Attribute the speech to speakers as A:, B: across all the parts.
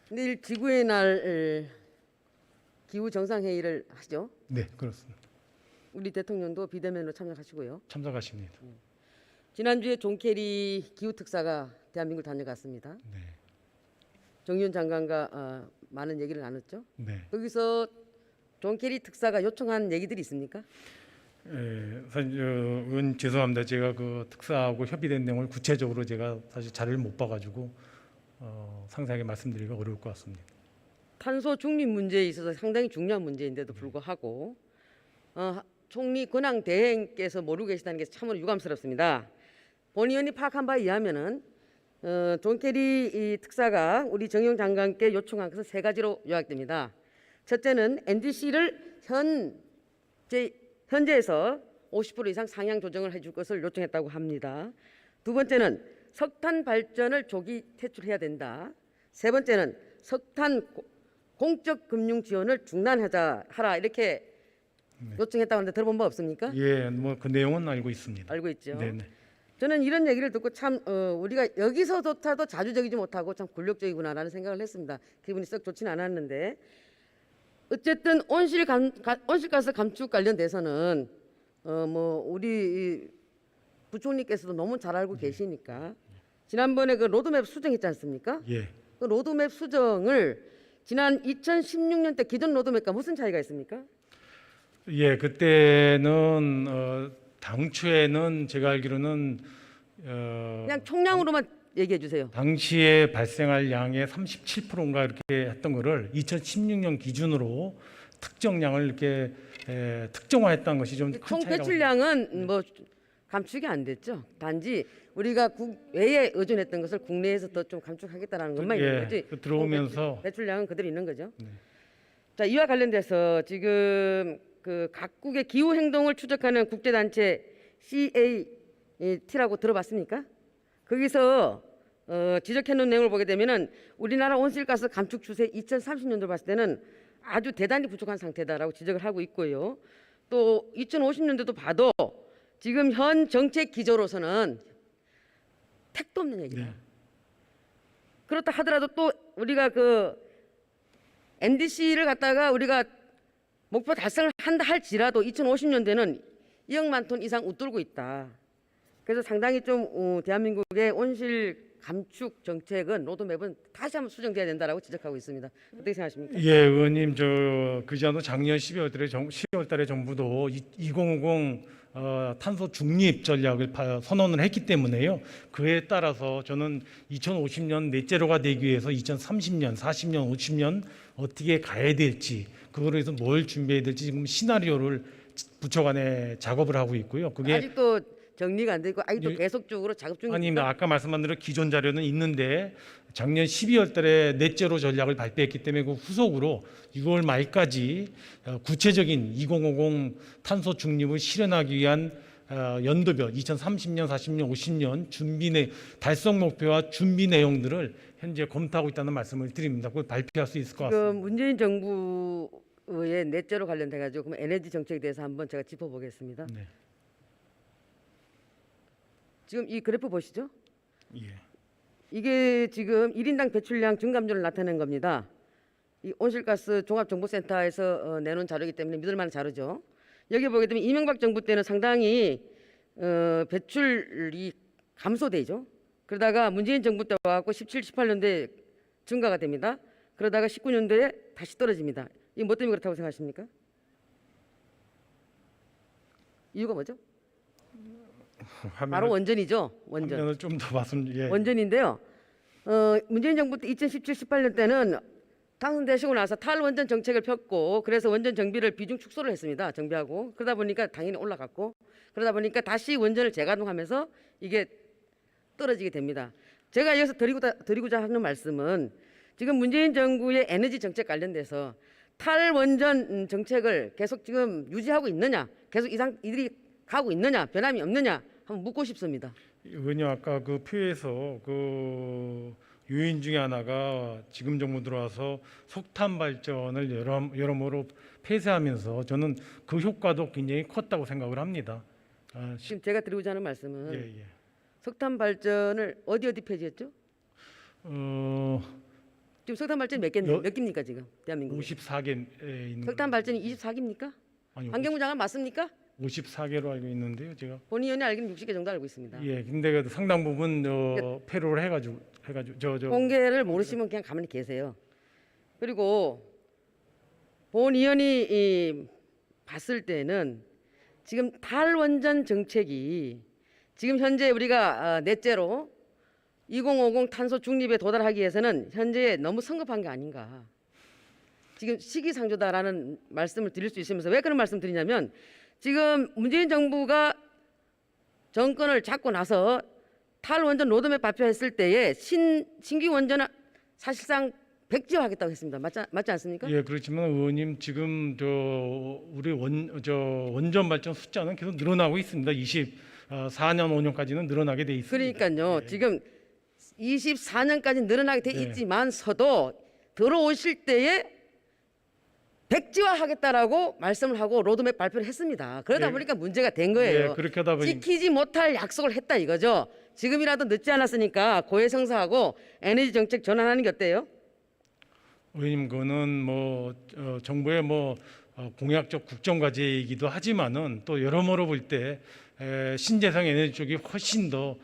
A: 내일 지구의 날 기후 정상회의를 하죠.
B: 네, 그렇습니다.
A: 우리 대통령도 비대면으로 참석하시고요.
B: 참석하십니다.
A: 지난주에 존 케리 기후 특사가 대한민국을 다녀갔습니다.
B: 네,
A: 정유현 장관과 많은 얘기를 나눴죠.
B: 네.
A: 거기서 존 케리 특사가 요청한 얘기들이 있습니까?
B: 사실 의원 죄송합니다. 제가 그 특사하고 협의된 내용을 구체적으로 제가 사실 자료를 못 봐가지고 상세하게 말씀드리기가 어려울 것 같습니다.
A: 탄소 중립 문제에 있어서 상당히 중요한 문제인데도 불구하고 총리 권한 대행께서 모르고 계시다는 게 참으로 유감스럽습니다. 본 의원이 파악한 바에 의하면은 존 케리 이 특사가 우리 정용 장관께 요청한 것은 세 가지로 요약됩니다. 첫째는 NDC를 현재에서 50% 이상 상향 조정을 해줄 것을 요청했다고 합니다. 두 번째는 석탄 발전을 조기 퇴출해야 된다. 세 번째는 석탄 공적 금융 지원을 중단하라 이렇게 요청했다고 하는데 들어본 바 없습니까?
B: 예, 뭐 그 내용은 알고 있습니다.
A: 알고 있죠.
B: 네, 네.
A: 저는 이런 얘기를 듣고 참 우리가 여기서조차도 자주적이지 못하고 참 굴욕적이구나라는 생각을 했습니다. 기분이 썩 좋지는 않았는데 어쨌든 온실가스 감축 관련돼서는 뭐 우리 부총리께서도 너무 잘 알고 계시니까 지난번에 그 로드맵 수정했지 않습니까?
B: 예,
A: 그 로드맵 수정을 지난 2016년 때 기존 로드맵과 무슨 차이가 있습니까?
B: 예, 그때는 당초에는 제가 알기로는
A: 그냥 총량으로만 얘기해 주세요.
B: 당시에 발생할 양의 37%인가 이렇게 했던 거를 2016년 기준으로 특정량을 이렇게 특정화했다는 것이 좀 큰
A: 총
B: 차이라고.
A: 배출량은 뭐 감축이 안 됐죠. 단지 우리가 국외에 의존했던 것을 국내에서 더 좀 감축하겠다라는 것만 있는 거지.
B: 그 들어오면서
A: 배출량은 그대로 있는 거죠.
B: 네.
A: 자, 이와 관련돼서 지금 그 각국의 기후 행동을 추적하는 국제 단체 CAT라고 들어봤습니까? 거기서 지적해 놓은 내용을 보게 되면은 우리나라 온실가스 감축 추세 2030년도 봤을 때는 아주 대단히 부족한 상태다라고 지적을 하고 있고요. 또 2050년도도 봐도 지금 현 정책 기조로서는 택도 없는 얘기다.
B: 네.
A: 그렇다 하더라도 또 우리가 그 NDC를 갖다가 우리가 목표 달성을 한다 할지라도 2050년대는 2억만 톤 이상 웃돌고 있다. 그래서 상당히 좀 대한민국의 온실 감축 정책은 로드맵은 다시 한번 수정돼야 된다라고 지적하고 있습니다. 어떻게 생각하십니까?
B: 예, 의원님 그지 않도 작년 12월 달에 정부도 2050 탄소 중립 전략을 선언을 했기 때문에요. 그에 따라서 저는 2050년 넷제로가 되기 위해서 2030년, 40년, 50년 어떻게 가야 될지 그거로 해서 뭘 준비해야 될지 지금 시나리오를 부처간에 작업을 하고 있고요. 그게
A: 아직도 정리가 안 되고 아직도 계속적으로 작업 중입니다.
B: 아닙니다. 아까 말씀한 대로 기존 자료는 있는데 작년 12월 달에 넷제로 전략을 발표했기 때문에 그 후속으로 6월 말까지 구체적인 2050 탄소 중립을 실현하기 위한 연도별 2030년, 40년, 50년 달성 목표와 준비 내용들을 현재 검토하고 있다는 말씀을 드립니다. 그걸 발표할 수 있을 것 같습니다.
A: 지금 문재인 정부의 넷제로 관련돼 가지고 그럼 에너지 정책에 대해서 한번 제가 짚어보겠습니다.
B: 네.
A: 지금 이 그래프 보시죠?
B: 예.
A: 이게 지금 1인당 배출량 증감률을 나타낸 겁니다. 이 온실가스 종합정보센터에서 내놓은 자료이기 때문에 믿을 만한 자료죠. 여기 보게 되면 이명박 정부 때는 상당히 배출이 감소되죠. 그러다가 문재인 정부 때 와갖고 17, 18년도에 증가가 됩니다. 그러다가 19년도에 다시 떨어집니다. 이게 뭐 때문에 그렇다고 생각하십니까? 이유가 뭐죠? 바로 원전이죠. 원전.
B: 화면을 좀 더 봤으면 예.
A: 원전인데요. 문재인 정부 때 2017, 18년 때는 당선되시고 나서 탈원전 정책을 폈고 그래서 원전 정비를 비중 축소를 했습니다. 정비하고 그러다 보니까 당연히 올라갔고 그러다 보니까 다시 원전을 재가동하면서 이게 떨어지게 됩니다. 제가 여기서 드리고자 하는 말씀은 지금 문재인 정부의 에너지 정책 관련돼서 탈원전 정책을 계속 지금 유지하고 있느냐, 계속 이들이 가고 있느냐, 변함이 없느냐 한번 묻고 싶습니다.
B: 의원님 아까 그 표에서 그 요인 중에 하나가 지금 정부 들어와서 석탄 발전을 여러모로 폐쇄하면서 저는 그 효과도 굉장히 컸다고 생각을 합니다.
A: 지금 제가 드리고자 하는 말씀은
B: 예, 예.
A: 석탄 발전을 어디 폐지했죠? 지금 석탄 발전이 몇 기입니까 지금 대한민국에?
B: 54개에 있는
A: 석탄 발전이 24기입니까?
B: 아니
A: 환경부 장관 맞습니까?
B: 54개로 알고 있는데요, 제가.
A: 본의 의원이 알기는 60개 정도 알고 있습니다.
B: 예, 근데 그래도 상당 부분 폐로를 해가지고 저
A: 공개를 모르시면 그냥 가만히 계세요. 그리고 본 의원이 봤을 때는 지금 탈원전 정책이 지금 현재 우리가 넷째로 2050 탄소 중립에 도달하기 위해서는 현재 너무 성급한 게 아닌가. 지금 시기상조다라는 말씀을 드릴 수 있으면서 왜 그런 말씀 드리냐면 지금 문재인 정부가 정권을 잡고 나서 탈원전 로드맵 발표했을 때에 신규 원전은 사실상 백지화하겠다고 했습니다. 맞지 않습니까?
B: 예, 그렇지만 의원님 지금 우리 원전 발전 숫자는 계속 늘어나고 있습니다. 24년 5년까지는 늘어나게 돼 있습니다.
A: 그러니까요. 지금 24년까지 늘어나게 돼
B: 네.
A: 있지만서도 들어오실 때에 백지화하겠다라고 말씀을 하고 로드맵 발표를 했습니다. 그러다
B: 네.
A: 보니까 문제가 된 거예요.
B: 예, 그렇게 하다 보니
A: 지키지 못할 약속을 했다 이거죠. 지금이라도 늦지 않았으니까 고해성사하고 에너지 정책 전환하는 게 어때요?
B: 의원님 그거는 정부의 공약적 국정 과제이기도 하지만은 또 여러모로 볼 때 신재생 에너지 쪽이 훨씬 더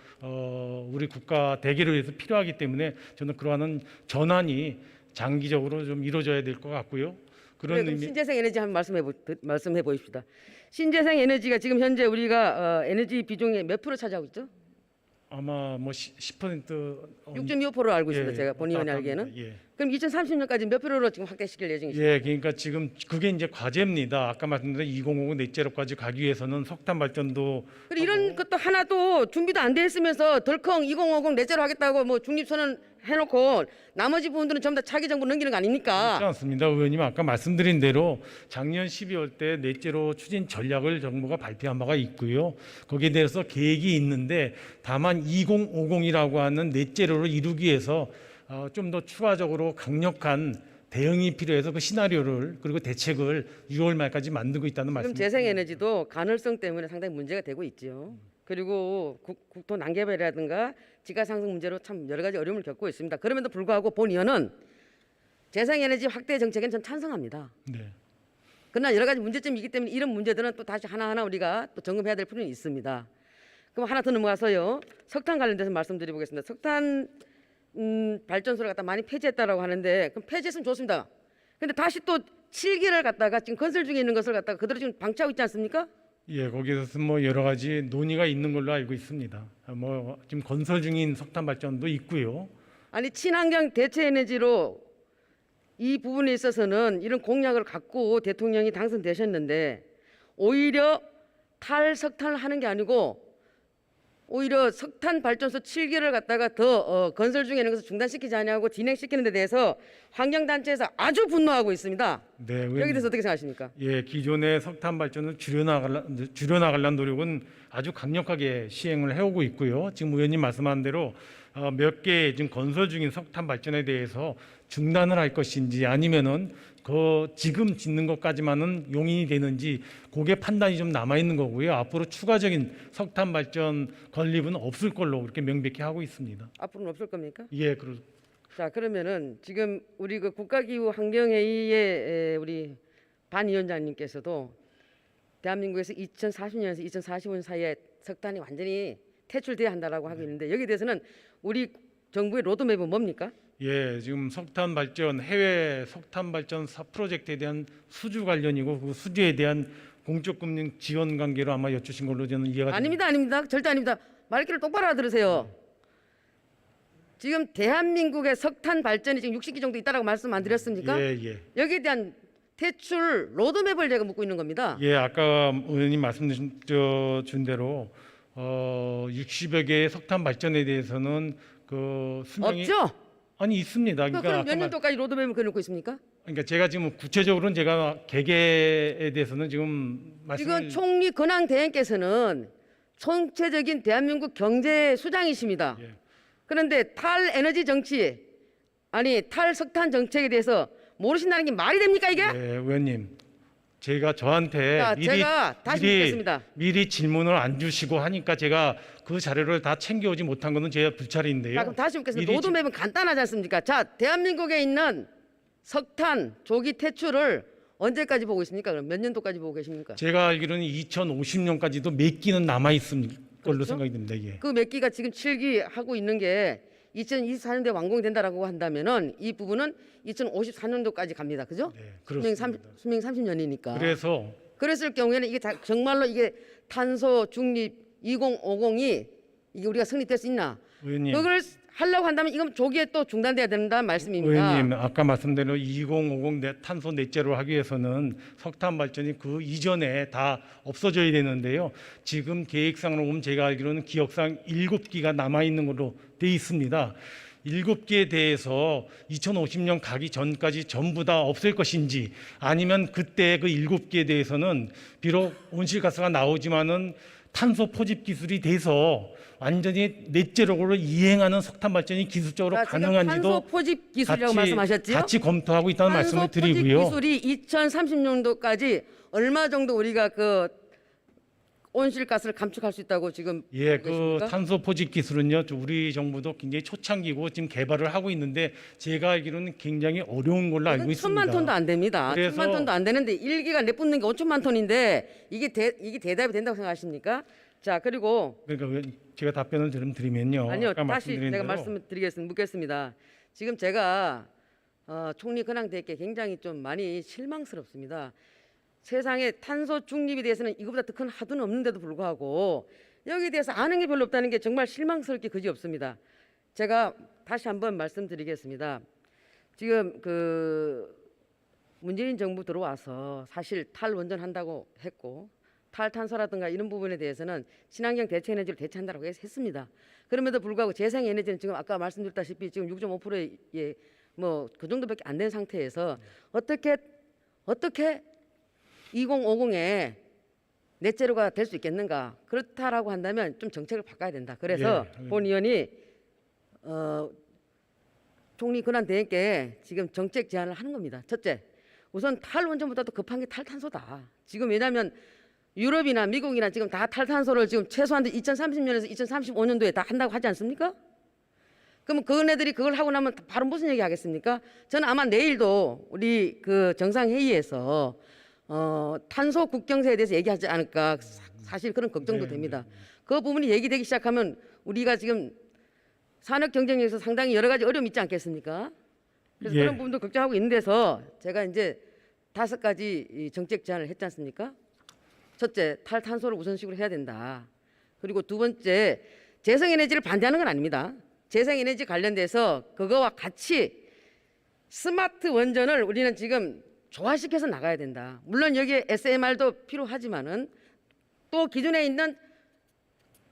B: 우리 국가 대기를 위해서 필요하기 때문에 저는 그러한 전환이 장기적으로 좀 이루어져야 될 것 같고요. 그런
A: 그럼
B: 의미.
A: 신재생 에너지 한번 말씀해 보십시다. 신재생 에너지가 지금 현재 우리가 에너지 비중의 몇 프로 차지하고 있죠?
B: 아마 10%
A: 6.25%로 알고 있습니다. 제가 본 의원이 알기에는.
B: 예.
A: 그럼 2030년까지 몇 프로로 지금 확대시킬 예정이시죠?
B: 예, 그러니까 지금 그게 이제 과제입니다. 아까 말씀드린 2050 넷제로까지 가기 위해서는 석탄 발전도
A: 그리고 이런 것도 하나도 준비도 안 돼 있으면서 덜컹 2050 넷제로 하겠다고 뭐 중립선언 해놓고 나머지 부분들은 전부 다 차기 정부 넘기는 거
B: 그렇지
A: 아닙니까?
B: 않습니다. 의원님 아까 말씀드린 대로 작년 12월 때 넷제로 추진 전략을 정부가 발표한 바가 있고요. 거기에 대해서 계획이 있는데 다만 2050이라고 하는 넷제로를 이루기 위해서 좀 더 추가적으로 강력한 대응이 필요해서 그 시나리오를 그리고 대책을 6월 말까지 만들고 있다는
A: 지금
B: 말씀입니다.
A: 재생에너지도 가능성 때문에 상당히 문제가 되고 있죠. 그리고 국토 난개발이라든가 지가상승 문제로 참 여러 가지 어려움을 겪고 있습니다. 그럼에도 불구하고 본 의원은 재생에너지 확대 정책에는 전 찬성합니다.
B: 네.
A: 그러나 여러 가지 문제점이 있기 때문에 이런 문제들은 또 다시 하나하나 우리가 또 점검해야 될 필요는 있습니다. 그럼 하나 더 넘어가서요. 석탄 관련돼서 말씀드려보겠습니다. 석탄 발전소를 갖다 많이 폐지했다라고 하는데 그럼 폐지했으면 좋습니다. 근데 다시 또 7기를 갖다가 지금 건설 중에 있는 것을 갖다가 그대로 지금 방치하고 있지 않습니까?
B: 예, 거기에서 여러 가지 논의가 있는 걸로 알고 있습니다. 지금 건설 중인 석탄 발전도 있고요.
A: 아니 친환경 대체 에너지로 이 부분에 있어서는 이런 공약을 갖고 대통령이 당선되셨는데 오히려 탈석탄을 하는 게 아니고 오히려 석탄 발전소 7기를 갖다가 더 건설 중에 있는 것을 중단시키지 않냐고 진행시키는 데 대해서 환경단체에서 아주 분노하고 있습니다.
B: 네,
A: 여기
B: 의원님.
A: 대해서 어떻게 생각하십니까?
B: 예, 기존의 석탄 발전을 줄여나가려는 노력은 아주 강력하게 시행을 해오고 있고요. 지금 의원님 말씀한 대로 몇 개 지금 건설 중인 석탄 발전에 대해서 중단을 할 것인지 아니면은 지금 짓는 것까지만은 용인이 되는지 그게 판단이 좀 남아 있는 거고요. 앞으로 추가적인 석탄 발전 건립은 없을 걸로 그렇게 명백히 하고 있습니다.
A: 앞으로는 없을 겁니까?
B: 예,
A: 자 그러면은 지금 우리 그 국가기후 환경회의의 우리 반 위원장님께서도 대한민국에서 2040년에서 2045년 사이에 석탄이 완전히 퇴출돼야 한다라고 하고 있는데 여기에 대해서는 우리 정부의 로드맵은 뭡니까?
B: 예, 지금 석탄 발전 해외 석탄 발전 프로젝트에 대한 수주 관련이고 그 수주에 대한 공적 금융 지원 관계로 아마 여쭈신 걸로 저는 이해가
A: 아닙니다, 아닙니다, 절대 아닙니다. 말귀를 똑바로 알아들으세요. 지금 대한민국의 석탄 발전이 지금 60기 정도 있다라고 말씀 안 드렸습니까?
B: 예, 예.
A: 여기에 대한 퇴출 로드맵을 제가 묻고 있는 겁니다.
B: 예, 아까 의원님 말씀 준 대로 60여 개의 석탄 발전에 대해서는 그 수명이
A: 없죠?
B: 아니 있습니다.
A: 그럼
B: 아까
A: 몇 년도까지 로드맵을 그려놓고 있습니까?
B: 그러니까 제가 지금 구체적으로는 제가 개개에 대해서는 지금 말씀을
A: 지금 총리 근황 대행께서는 총체적인 대한민국 경제 수장이십니다.
B: 예.
A: 그런데 탈에너지 정치 탈석탄 정책에 대해서 모르신다는 게 말이 됩니까 이게?
B: 예, 의원님 제가 저한테
A: 자, 제가 다시 묻겠습니다.
B: 미리 질문을 안 주시고 하니까 제가 그 자료를 다 챙겨오지 못한 것은 제 불찰인데요.
A: 자, 그럼 다시 묻겠습니다.
B: 미리
A: 로드맵은 간단하지 않습니까? 자, 대한민국에 있는 석탄 조기 퇴출을 언제까지 보고 있습니까? 그럼 몇 년도까지 보고 계십니까?
B: 제가 알기로는 2050년까지도 몇 기는 남아 있을 걸로
A: 그렇죠?
B: 생각이 듭니다. 예.
A: 그 몇 기가 지금 7기 하고 있는 게 2024년도에 완공이 된다라고 한다면은 이 부분은 2054년도까지 갑니다. 그죠?
B: 네,
A: 수명
B: 그렇습니다.
A: 30년이니까.
B: 그래서
A: 그랬을 경우에는 이게 정말로 이게 탄소 중립 2050이 이게 우리가 성립될 수 있나?
B: 의원님,
A: 그걸 하려고 한다면 이건 조기에 또 중단돼야 된다는 말씀입니다.
B: 의원님 아까 말씀대로 2050 탄소 넷제로 하기 위해서는 석탄 발전이 그 이전에 다 없어져야 되는데요. 지금 계획상으로 보면 제가 알기로는 기억상 7기가 남아 있는 걸로 돼 있습니다. 7기에 대해서 2050년 가기 전까지 전부 다 없앨 것인지 아니면 그때 그 7기에 대해서는 비록 온실가스가 나오지만은 탄소 포집 기술이 돼서 완전히 넷제로로 이행하는 석탄 발전이 기술적으로
A: 자, 지금
B: 가능한지도
A: 탄소 포집 기술이라고 말씀하셨죠?
B: 같이 검토하고 있다는 말씀을
A: 탄소 포집
B: 드리고요.
A: 기술이 2030년도까지 얼마 정도 우리가 그 온실가스를 감축할 수 있다고 지금
B: 예,
A: 보고
B: 그
A: 계십니까?
B: 탄소 포집 기술은요, 우리 정부도 굉장히 초창기고 지금 개발을 하고 있는데 제가 알기로는 굉장히 어려운 걸로 알고 있습니다.
A: 1,000만 톤도 안 됩니다.
B: 그래서-
A: 1,000만 톤도 안 되는데 일기가 내뿜는 게 5천만 톤인데 이게 대답이 된다고 생각하십니까? 자, 그리고
B: 그러니까 제가 답변을 드리면요.
A: 아니요,
B: 아까
A: 다시
B: 말씀드린
A: 내가
B: 대로
A: 묻겠습니다. 지금 제가 총리 근황대회께 굉장히 좀 많이 실망스럽습니다. 세상에 탄소 중립에 대해서는 이거보다 더 큰 하두는 없는데도 불구하고 여기에 대해서 아는 게 별로 없다는 게 정말 실망스럽게 그지없습니다. 제가 다시 한번 말씀드리겠습니다. 지금 그 문재인 정부 들어와서 사실 탈원전한다고 했고 탈탄소라든가 이런 부분에 대해서는 친환경 대체 에너지를 대체한다고 했습니다. 그럼에도 불구하고 재생 에너지는 지금 아까 말씀드렸다시피 지금 6.5%의 뭐 그 정도밖에 안 된 상태에서 어떻게 2050에 넷제로가 될 수 있겠는가? 그렇다라고 한다면 좀 정책을 바꿔야 된다. 그래서
B: 예,
A: 본 의원이 총리 권한 대행께 지금 정책 제안을 하는 겁니다. 첫째, 우선 탈원전보다도 급한 게 탈탄소다. 지금 왜냐하면 유럽이나 미국이나 지금 다 탈탄소를 지금 최소한 2030년에서 2035년도에 다 한다고 하지 않습니까? 그러면 그네들이 그걸 하고 나면 바로 무슨 얘기 하겠습니까? 저는 아마 내일도 우리 그 정상회의에서 탄소 국경세에 대해서 얘기하지 않을까 사실 그런 걱정도
B: 네,
A: 됩니다. 그 부분이 얘기되기 시작하면 우리가 지금 산업 경쟁력에서 상당히 여러 가지 어려움이 있지 않겠습니까? 그래서
B: 예.
A: 그런 부분도 걱정하고 있는 데서 제가 이제 5가지 이 정책 제안을 했지 않습니까? 첫째, 탈탄소를 우선식으로 해야 된다. 그리고 두 번째, 재생에너지를 반대하는 건 아닙니다. 재생에너지 관련돼서 그거와 같이 스마트 원전을 우리는 지금 조화시켜서 나가야 된다. 물론 여기에 SMR도 필요하지만은 또 기존에 있는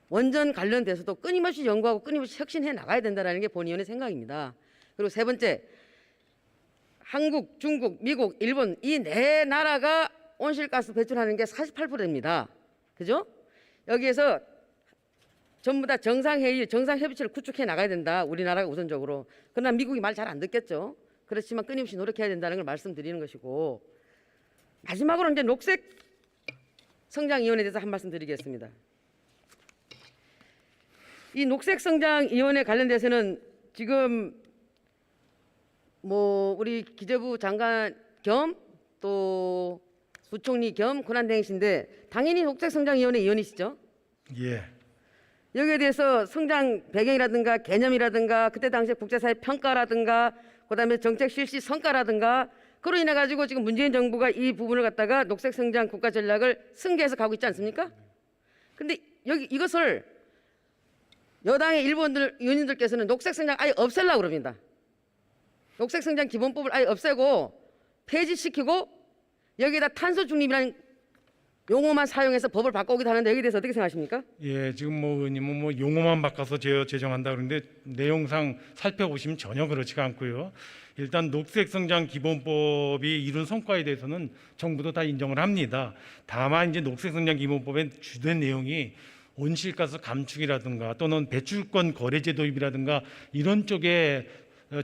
A: 원전 관련돼서도 끊임없이 연구하고 끊임없이 혁신해 나가야 된다는 게 본 의원의 생각입니다. 그리고 세 번째, 한국, 중국, 미국, 일본 이 네 나라가 온실가스 배출하는 게 48%입니다. 그죠? 여기에서 전부 다 정상회의, 정상협의체를 구축해 나가야 된다. 우리나라가 우선적으로. 그러나 미국이 말 잘 안 듣겠죠. 그렇지만 끊임없이 노력해야 된다는 걸 말씀드리는 것이고, 마지막으로 이제 녹색 성장위원회에 대해서 한 말씀 드리겠습니다. 이 녹색 성장위원회 관련돼서는 지금 뭐 우리 기재부 장관 겸 또 부총리 겸 권한대행신데 당연히 녹색성장위원회 위원이시죠?
B: 예.
A: 여기에 대해서 성장 배경이라든가 개념이라든가 그때 당시에 국제사회 평가라든가 그다음에 정책 실시 성과라든가 그로 인해 가지고 지금 문재인 정부가 이 부분을 갖다가 녹색성장 국가 전략을 승계해서 가고 있지 않습니까? 근데 여기 이것을 여당의 일부 의원님들께서는 녹색성장 아예 없애려고 그럽니다. 녹색성장 기본법을 아예 없애고 폐지시키고 여기에다 탄소 중립이라는 용어만 사용해서 법을 바꾸기도 하는데 여기에 대해서 어떻게 생각하십니까?
B: 예, 지금 뭐 의원님은 뭐 용어만 바꿔서 제정한다 그러는데 내용상 살펴보시면 전혀 그렇지가 않고요. 일단 녹색성장 기본법이 이룬 성과에 대해서는 정부도 다 인정을 합니다. 다만 이제 녹색성장 기본법의 주된 내용이 온실가스 감축이라든가 또는 배출권 거래제 도입이라든가 이런 쪽에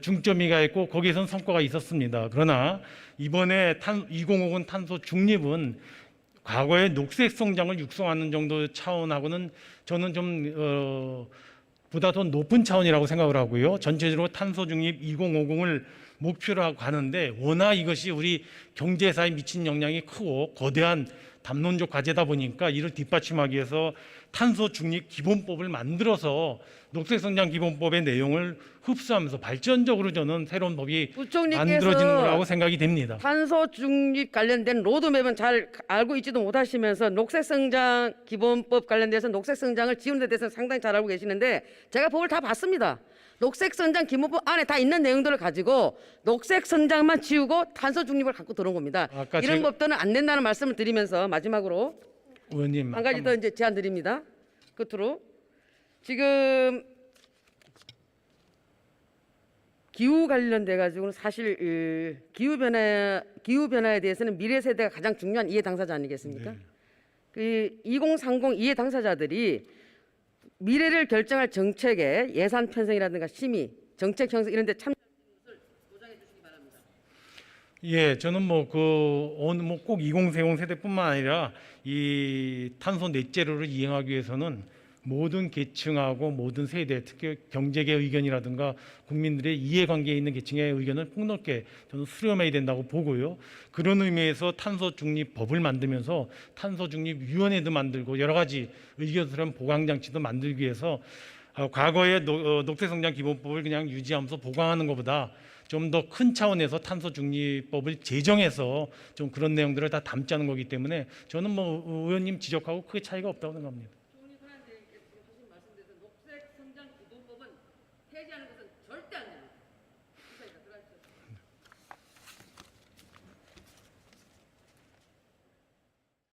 B: 중점이 가 있고 거기에선 성과가 있었습니다. 그러나 이번에 2050 탄소 중립은 과거의 녹색 성장을 육성하는 정도 차원하고는 저는 좀 보다 더 높은 차원이라고 생각을 하고요. 전체적으로 탄소 중립 2050을 목표로 하고 가는데 워낙 이것이 우리 경제사에 미친 영향이 크고 거대한 담론적 과제다 보니까 이를 뒷받침하기 위해서 탄소 중립 기본법을 만들어서 녹색성장 기본법의 내용을 흡수하면서 발전적으로 저는 새로운 법이 만들어지는 거라고 생각이 됩니다.
A: 탄소 중립 관련된 로드맵은 잘 알고 있지도 못하시면서 녹색성장 기본법 관련돼서 녹색성장을 지우는 데 대해서 상당히 잘 알고 계시는데 제가 법을 다 봤습니다. 녹색성장 기본법 안에 다 있는 내용들을 가지고 녹색성장만 지우고 탄소 중립을 갖고 들어온 겁니다. 이런 법들은 안 된다는 말씀을 드리면서 마지막으로
B: 의원님
A: 한 가지 더 이제 제안 드립니다. 끝으로 지금 기후 관련돼 가지고는 사실 기후 변화에 대해서는 미래 세대가 가장 중요한 이해 당사자 아니겠습니까?
B: 네.
A: 그 2030 이해 당사자들이 미래를 결정할 정책에 예산 편성이라든가 심의, 정책 형성 이런 데 참.
B: 예, 저는 꼭 2030 세대뿐만 아니라 이 탄소 넷제로를 이행하기 위해서는 모든 계층하고 모든 세대, 특히 경제계 의견이라든가 국민들의 이해관계에 있는 계층의 의견을 폭넓게 저는 수렴해야 된다고 보고요. 그런 의미에서 탄소 중립 법을 만들면서 탄소 중립 위원회도 만들고 여러 가지 의견 수렴 보강 장치도 만들기 위해서 과거의 녹색성장 기본법을 그냥 유지하면서 보강하는 것보다 좀 더 큰 차원에서 탄소 중립법을 제정해서 좀 그런 내용들을 다 담자는 거기 때문에 저는 의원님 지적하고 크게 차이가 없다고 생각합니다.